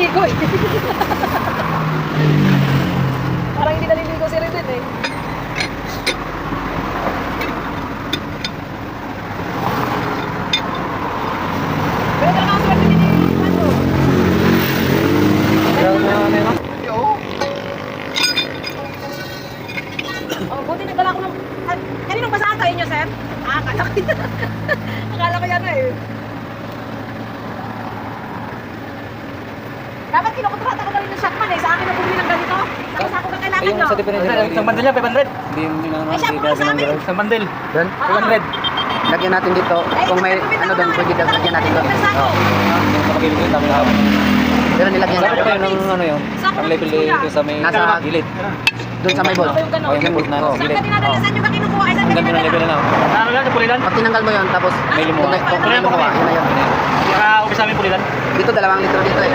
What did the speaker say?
naliligo eh. Parang hindi naliligo si Reden eh. Pero talaga ang swerte din yung ano. Oh, buti nagdala ko ng... Kaninong basahan sa inyo, sir? Ah, akala ko yan. Akala ko yan eh. Dapat kinukontrata ko na rin ng shotman eh. Sa akin na bumili ng ganito. Sa ako kang kailangan, no? Sa differential. Isang bundle niya, 500. Hindi na Ay, siya po sa amin. Isang bundle. Doon, 500. lagyan natin dito. Kung may ano doon, pwede daw lagyan natin doon. Sako. Kapagilid yun, dami na. Pero nilagyan Dapat natin. pa yun ng ano yun. Ang level dito sa may Nasa- gilid. Doon sa may ball. Yung gano'n. Okay, may bolt na Oo. Saan gilid. ka dinadala? Saan nyo ba kinukuha? Ay, saan ka Ang ganda ng level dinadala? na lang. Ano lang, sa pulilan? Pag tinanggal mo yun, tapos May lumuha. kung may lumuha, yun na yun. Kaya, okay sa amin pulilan. Dito, 2 litro dito eh.